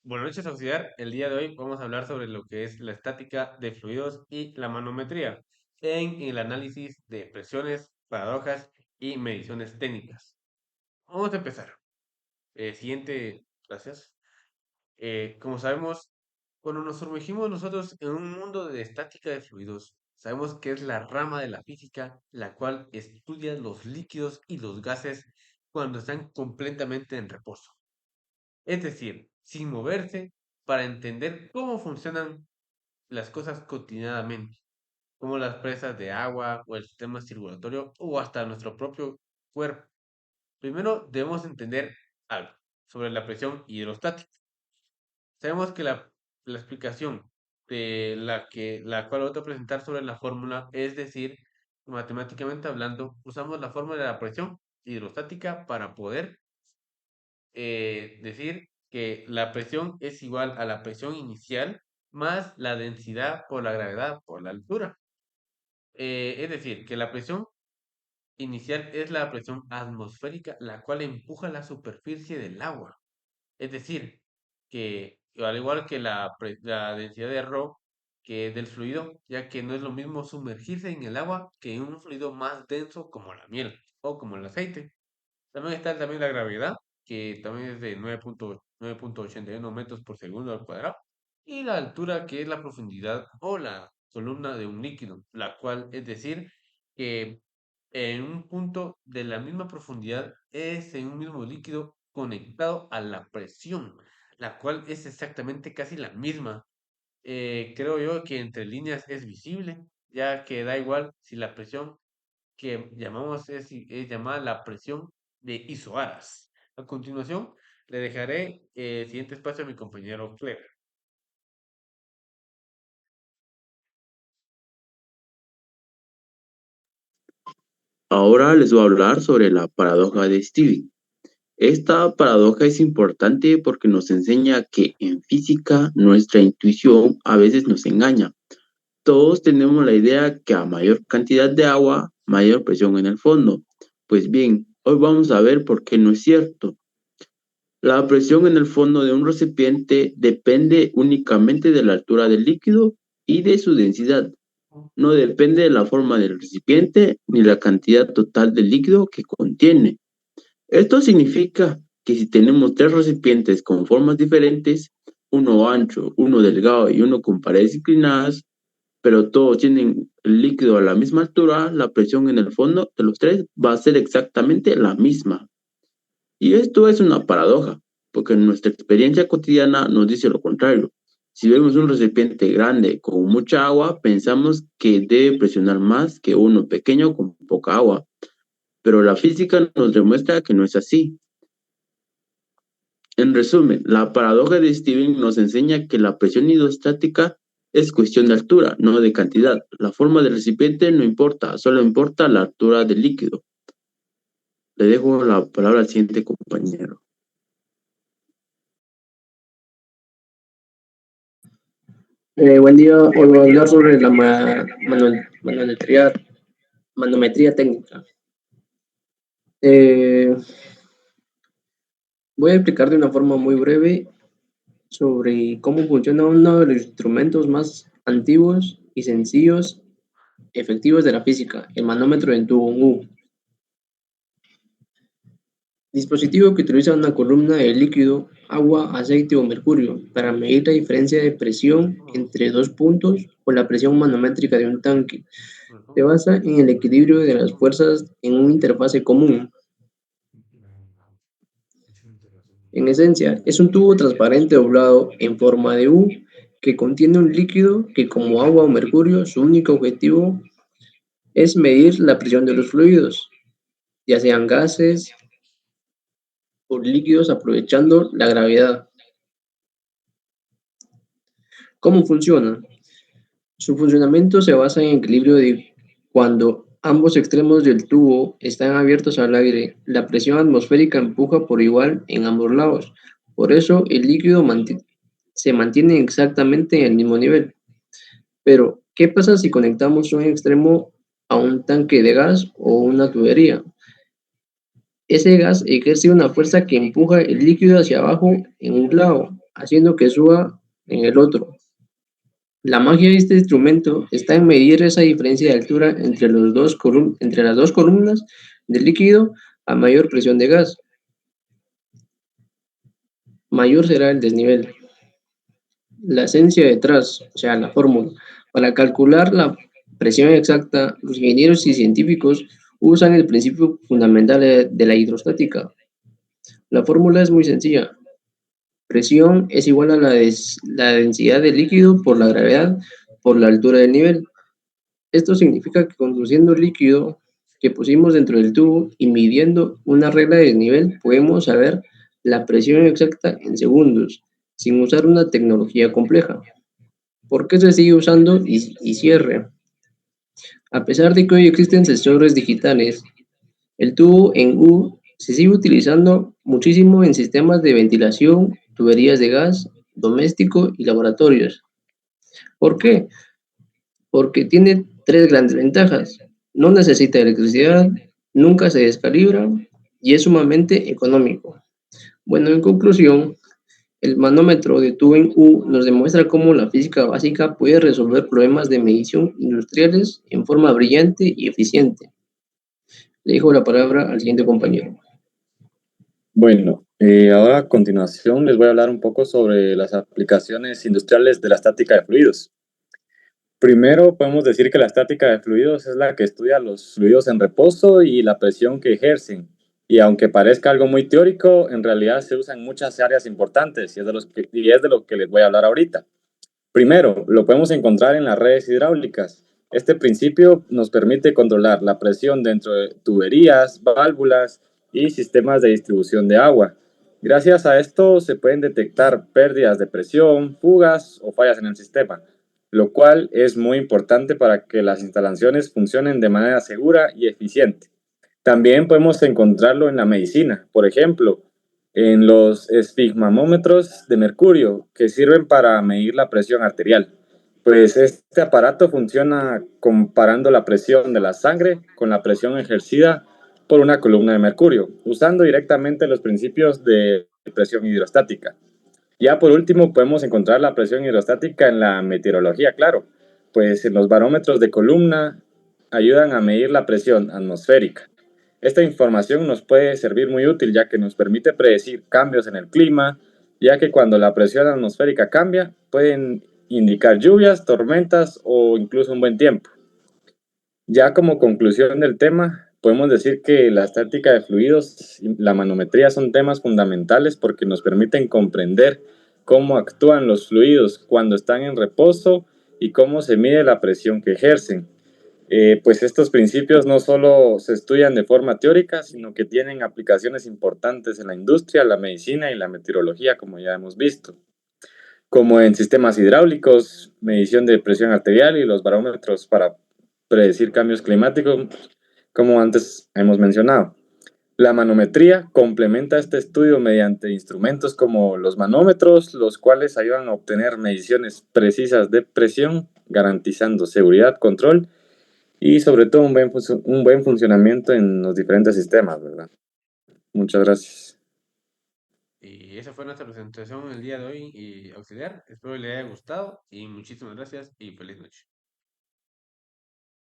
Buenas noches, auxiliar. El día de hoy vamos a hablar sobre lo que es la estática de fluidos y la manometría en el análisis de presiones, paradojas y mediciones técnicas. Vamos a empezar. Siguiente, gracias. Como sabemos, cuando nos sumergimos nosotros en un mundo de estática de fluidos, sabemos que es la rama de la física la cual estudia los líquidos y los gases cuando están completamente en reposo, es decir, sin moverse, para entender cómo funcionan las cosas cotidianamente, como las presas de agua o el sistema circulatorio o hasta nuestro propio cuerpo. Primero debemos entender algo sobre la presión hidrostática. Sabemos que la explicación de la cual voy a presentar sobre la fórmula, es decir, matemáticamente hablando, usamos la fórmula de la presión hidrostática para poder decir que la presión es igual a la presión inicial más la densidad por la gravedad por la altura. Es decir, que la presión inicial es la presión atmosférica, la cual empuja la superficie del agua. Es decir, que al igual que la densidad de Rho, que es del fluido, ya que no es lo mismo sumergirse en el agua que en un fluido más denso como la miel o como el aceite. También está también la gravedad, que también es de 9.81 metros por segundo al cuadrado. Y la altura, que es la profundidad o la columna de un líquido, la cual es decir que en un punto de la misma profundidad es en un mismo líquido conectado a la presión, la cual es exactamente casi la misma. Creo yo que entre líneas es visible, ya que da igual si la presión que llamamos es llamada la presión de isobaras. A continuación, le dejaré el siguiente espacio a mi compañero Clever. Ahora les voy a hablar sobre la paradoja de Stevie. Esta paradoja es importante porque nos enseña que en física nuestra intuición a veces nos engaña. Todos tenemos la idea que a mayor cantidad de agua, mayor presión en el fondo. Pues bien, hoy vamos a ver por qué no es cierto. La presión en el fondo de un recipiente depende únicamente de la altura del líquido y de su densidad. No depende de la forma del recipiente ni la cantidad total de líquido que contiene. Esto significa que si tenemos tres recipientes con formas diferentes, uno ancho, uno delgado y uno con paredes inclinadas, pero todos tienen el líquido a la misma altura, la presión en el fondo de los tres va a ser exactamente la misma. Y esto es una paradoja, porque nuestra experiencia cotidiana nos dice lo contrario. Si vemos un recipiente grande con mucha agua, pensamos que debe presionar más que uno pequeño con poca agua, pero la física nos demuestra que no es así. En resumen, la paradoja de Steven nos enseña que la presión hidrostática es cuestión de altura, no de cantidad. La forma del recipiente no importa, solo importa la altura del líquido. Le dejo la palabra al siguiente compañero. Buen día, hoy voy a hablar sobre la manometría técnica. Eh, Voy a explicar de una forma muy breve sobre cómo funciona uno de los instrumentos más antiguos y sencillos, efectivos de la física, el manómetro en tubo U. Dispositivo que utiliza una columna de líquido, agua, aceite o mercurio para medir la diferencia de presión entre dos puntos o la presión manométrica de un tanque. Se basa en el equilibrio de las fuerzas en una interfase común. En esencia, es un tubo transparente doblado en forma de U que contiene un líquido que, como agua o mercurio, su único objetivo es medir la presión de los fluidos, ya sean gases o líquidos, aprovechando la gravedad. ¿Cómo funciona? Su funcionamiento se basa en el equilibrio de cuando ambos extremos del tubo están abiertos al aire, la presión atmosférica empuja por igual en ambos lados. Por eso el líquido se mantiene exactamente en el mismo nivel. Pero, ¿qué pasa si conectamos un extremo a un tanque de gas o una tubería? Ese gas ejerce una fuerza que empuja el líquido hacia abajo en un lado haciendo que suba en el otro. La magia de este instrumento está en medir esa diferencia de altura entre las dos columnas del líquido a mayor presión de gas, mayor será el desnivel. La esencia detrás, o sea, la fórmula. Para calcular la presión exacta, los ingenieros y científicos usan el principio fundamental de la hidrostática. La fórmula es muy sencilla. Presión es igual a la densidad del líquido por la gravedad por la altura del nivel. Esto significa que conduciendo el líquido que pusimos dentro del tubo y midiendo una regla de desnivel, podemos saber la presión exacta en segundos, sin usar una tecnología compleja. ¿Por qué se sigue usando y cierre? A pesar de que hoy existen sensores digitales, el tubo en U se sigue utilizando muchísimo en sistemas de ventilación, tuberías de gas, doméstico y laboratorios. ¿Por qué? Porque tiene tres grandes ventajas. No necesita electricidad, nunca se descalibra y es sumamente económico. Bueno, en conclusión, el manómetro de Turing U nos demuestra cómo la física básica puede resolver problemas de medición industriales en forma brillante y eficiente. Le dejo la palabra al siguiente compañero. Bueno, ahora a continuación les voy a hablar un poco sobre las aplicaciones industriales de la estática de fluidos. Primero, podemos decir que la estática de fluidos es la que estudia los fluidos en reposo y la presión que ejercen. Y aunque parezca algo muy teórico, en realidad se usa en muchas áreas importantes y es de lo que les voy a hablar ahorita. Primero, lo podemos encontrar en las redes hidráulicas. Este principio nos permite controlar la presión dentro de tuberías, válvulas y sistemas de distribución de agua. Gracias a esto se pueden detectar pérdidas de presión, fugas o fallas en el sistema, lo cual es muy importante para que las instalaciones funcionen de manera segura y eficiente. También podemos encontrarlo en la medicina, por ejemplo, en los esfigmómetros de mercurio que sirven para medir la presión arterial. Pues este aparato funciona comparando la presión de la sangre con la presión ejercida por una columna de mercurio, usando directamente los principios de presión hidrostática. Ya por último podemos encontrar la presión hidrostática en la meteorología, claro, pues en los barómetros de columna ayudan a medir la presión atmosférica. Esta información nos puede servir muy útil ya que nos permite predecir cambios en el clima, ya que cuando la presión atmosférica cambia pueden indicar lluvias, tormentas o incluso un buen tiempo. Ya como conclusión del tema, podemos decir que la estática de fluidos y la manometría son temas fundamentales porque nos permiten comprender cómo actúan los fluidos cuando están en reposo y cómo se mide la presión que ejercen. Pues estos principios no solo se estudian de forma teórica, sino que tienen aplicaciones importantes en la industria, la medicina y la meteorología, como ya hemos visto, como en sistemas hidráulicos, medición de presión arterial y los barómetros para predecir cambios climáticos, como antes hemos mencionado. La manometría complementa este estudio mediante instrumentos como los manómetros, los cuales ayudan a obtener mediciones precisas de presión, garantizando seguridad, control y sobre todo un buen funcionamiento en los diferentes sistemas, ¿verdad? Muchas gracias. Y esa fue nuestra presentación el día de hoy, auxiliar. Espero le haya gustado y muchísimas gracias y feliz noche.